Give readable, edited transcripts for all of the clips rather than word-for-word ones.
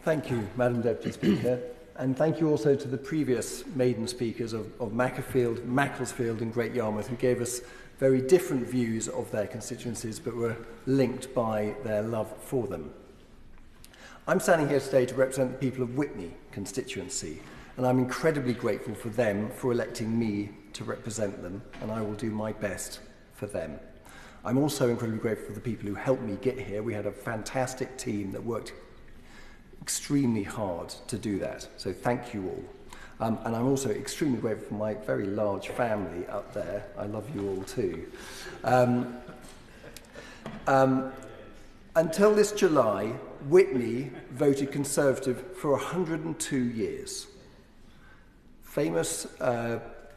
Thank you, Madam Deputy Speaker, and thank you also to the previous Maiden speakers of Macclesfield and Great Yarmouth, who gave us very different views of their constituencies but were linked by their love for them. I'm standing here today to represent the people of Witney constituency, and I'm incredibly grateful for them for electing me to represent them, and I will do my best for them. I'm also incredibly grateful for the people who helped me get here. We had a fantastic team that worked extremely hard to do that, so thank you all. And I'm also extremely grateful for my very large family up there. I love you all too. Until this July, Witney voted Conservative for 102 years. Famous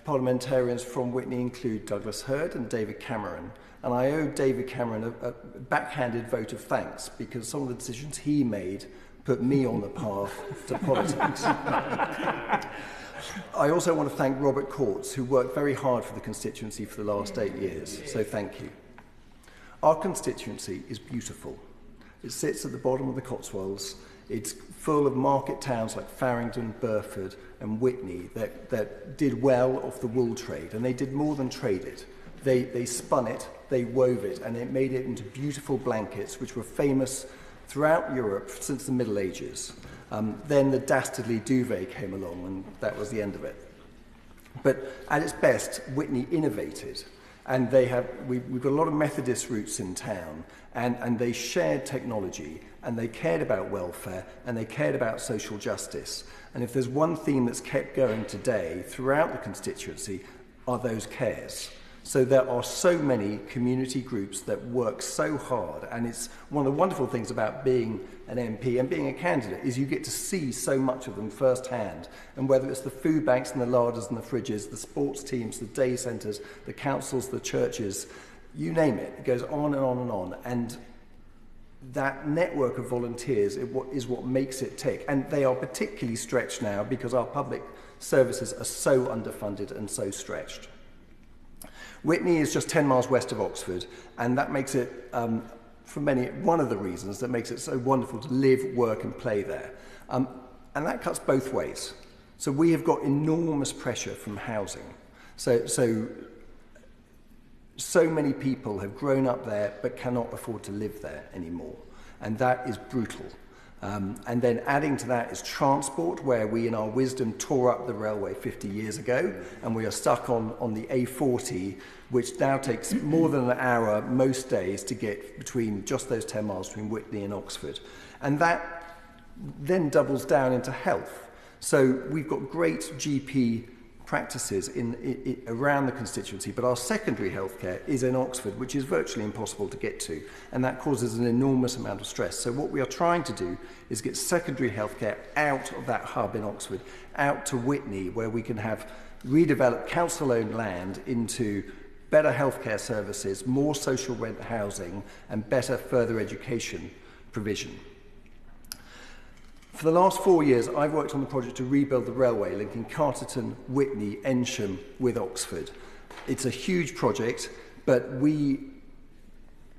parliamentarians from Witney include Douglas Hurd and David Cameron, and I owe David Cameron a backhanded vote of thanks because some of the decisions he made put me on the path to politics. I also want to thank Robert Courts, who worked very hard for the constituency for the last 8 years, so thank you. Our constituency is beautiful. It sits at the bottom of the Cotswolds. It's full of market towns like Farringdon, Burford and Witney that did well off the wool trade, and they did more than trade it. They spun it, they wove it, and it made it into beautiful blankets which were famous throughout Europe since the Middle Ages. Then the dastardly duvet came along, and that was the end of it. But at its best, Witney innovated, and we've got a lot of Methodist roots in town, and they shared technology, and they cared about welfare, and they cared about social justice. And if there's one theme that's kept going today throughout the constituency, are those cares. So there are so many community groups that work so hard, and it's one of the wonderful things about being an MP and being a candidate is you get to see so much of them firsthand. And whether it's the food banks and the larders and the fridges, the sports teams, the day centres, the councils, the churches, you name it, it goes on and on and on. And that network of volunteers is what makes it tick. And they are particularly stretched now because our public services are so underfunded and so stretched. Witney is just 10 miles west of Oxford, and that makes it, for many, one of the reasons that makes it so wonderful to live, work and play there. And that cuts both ways. So we have got enormous pressure from housing. So many people have grown up there but cannot afford to live there anymore, and that is brutal. And then adding to that is transport, where we in our wisdom tore up the railway 50 years ago, and we are stuck on the A40, which now takes more than an hour most days to get between just those 10 miles between Witney and Oxford. And that then doubles down into health. So we've got great GP practices around the constituency, but our secondary healthcare is in Oxford, which is virtually impossible to get to, and that causes an enormous amount of stress. So what we are trying to do is get secondary healthcare out of that hub in Oxford, out to Witney, where we can have redeveloped council-owned land into better healthcare services, more social rent housing, and better further education provision. For the last 4 years, I've worked on the project to rebuild the railway linking Carterton, Witney, Ensham with Oxford. It's a huge project, but we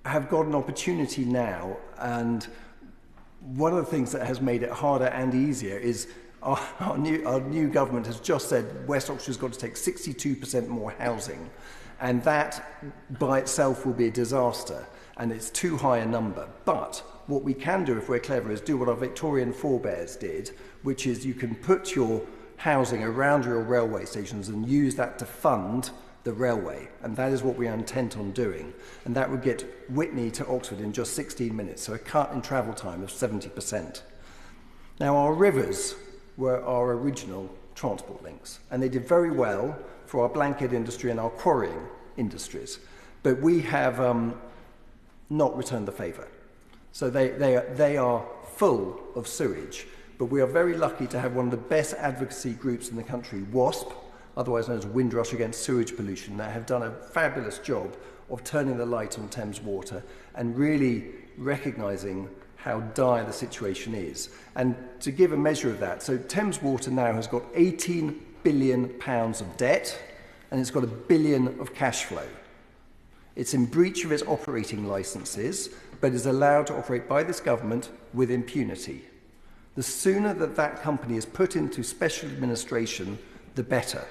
have got an opportunity now, and one of the things that has made it harder and easier is our new government has just said West Oxford's got to take 62% more housing, and that by itself will be a disaster, and it's too high a number. But what we can do if we're clever is do what our Victorian forebears did, which is you can put your housing around your railway stations and use that to fund the railway, and that is what we are intent on doing, and that would get Witney to Oxford in just 16 minutes, so a cut in travel time of 70%. Now, our rivers were our original transport links, and they did very well for our blanket industry and our quarrying industries, but we have not returned the favour. So they are full of sewage, but we are very lucky to have one of the best advocacy groups in the country, WASP, otherwise known as Windrush Against Sewage Pollution, that have done a fabulous job of turning the light on Thames Water and really recognising how dire the situation is. And to give a measure of that, so Thames Water now has got £18 billion of debt, and it's got £1 billion of cash flow. It's in breach of its operating licences, but is allowed to operate by this government with impunity. The sooner that that company is put into special administration, the better.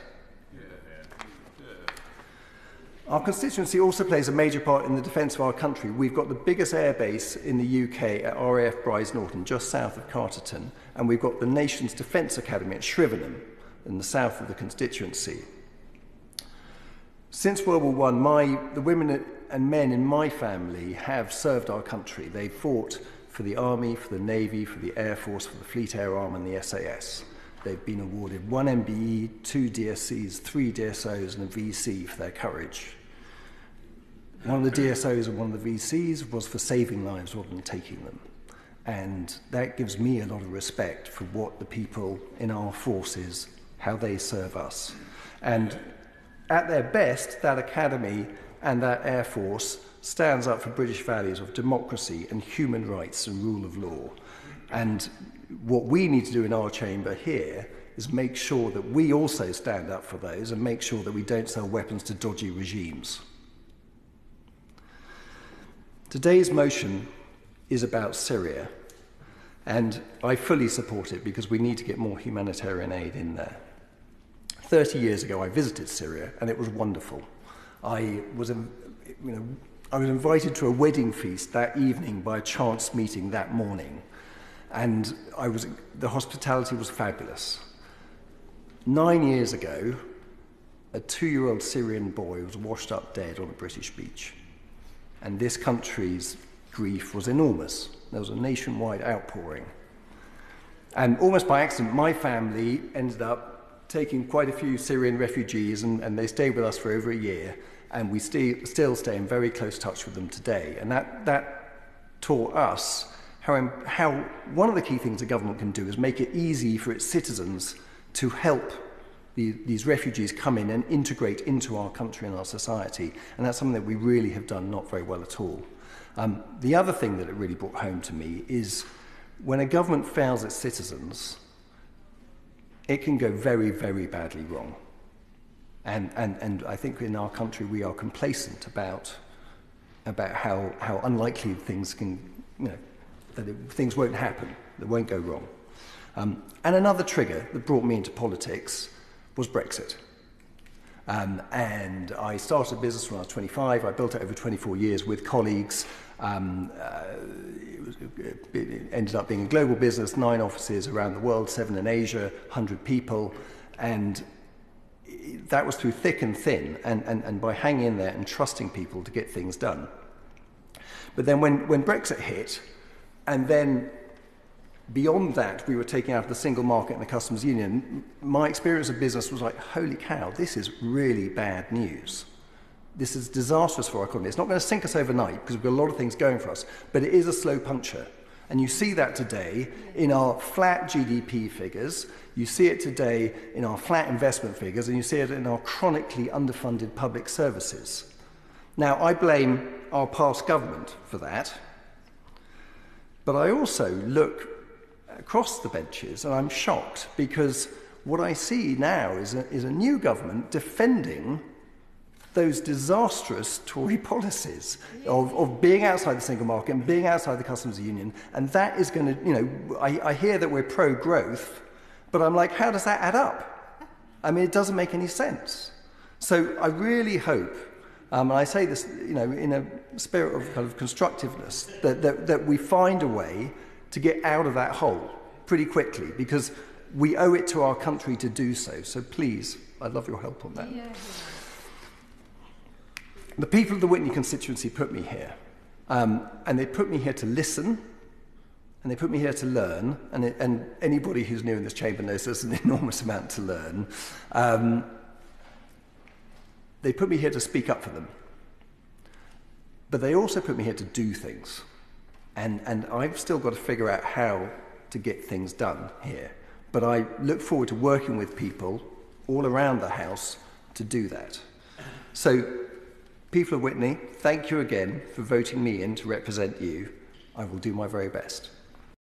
Our constituency also plays a major part in the defence of our country. We've got the biggest airbase in the UK at RAF Brize Norton, just south of Carterton, and we've got the nation's Defence Academy at Shrivenham, in the south of the constituency. Since World War I, the women and men in my family have served our country. They fought for the Army, for the Navy, for the Air Force, for the Fleet Air Arm and the SAS. They've been awarded 1 MBE, 2 DSCs, 3 DSOs and a VC for their courage. One of the DSOs and one of the VCs was for saving lives rather than taking them. And that gives me a lot of respect for what the people in our forces, how they serve us. And at their best, that academy and that Air Force stands up for British values of democracy and human rights and rule of law. And what we need to do in our chamber here is make sure that we also stand up for those and make sure that we don't sell weapons to dodgy regimes. Today's motion is about Syria, and I fully support it because we need to get more humanitarian aid in there. 30 years ago, I visited Syria, and it was wonderful. I was invited to a wedding feast that evening by a chance meeting that morning, and the hospitality was fabulous. 9 years ago, a 2-year-old Syrian boy was washed up dead on a British beach. And this country's grief was enormous. There was a nationwide outpouring. And almost by accident, my family ended up taking quite a few Syrian refugees, and they stayed with us for over a year, and we still stay in very close touch with them today. And that taught us how one of the key things a government can do is make it easy for its citizens to help these refugees come in and integrate into our country and our society. And that's something that we really have done not very well at all. The other thing that it really brought home to me is when a government fails its citizens, it can go very, very badly wrong. And I think in our country we are complacent about how unlikely things can, things won't happen, that won't go wrong. And another trigger that brought me into politics was Brexit. And I started a business when I was 25. I built it over 24 years with colleagues. It ended up being a global business, 9 offices around the world, 7 in Asia, 100 people. And that was through thick and thin, and by hanging in there and trusting people to get things done. But then when Brexit hit, and then beyond that, we were taking out of the single market and the customs union, my experience of business was like, holy cow, this is really bad news. This is disastrous for our economy. It's not going to sink us overnight because we've got a lot of things going for us, but it is a slow puncture. And you see that today in our flat GDP figures, you see it today in our flat investment figures, and you see it in our chronically underfunded public services. Now, I blame our past government for that, but I also look across the benches, and I'm shocked because what I see now is a new government defending those disastrous Tory policies of being outside the single market and being outside the customs union, and that is going to, I hear that we're pro-growth, but I'm like, how does that add up? I mean, it doesn't make any sense. So I really hope, and I say this, in a spirit of kind of constructiveness, that we find a way to get out of that hole pretty quickly, because we owe it to our country to do so. So please, I'd love your help on that. Yeah. The people of the Witney constituency put me here, and they put me here to listen, and they put me here to learn, and anybody who's new in this chamber knows there's an enormous amount to learn. They put me here to speak up for them, but they also put me here to do things. And I've still got to figure out how to get things done here. But I look forward to working with people all around the House to do that. So, people of Witney, thank you again for voting me in to represent you. I will do my very best.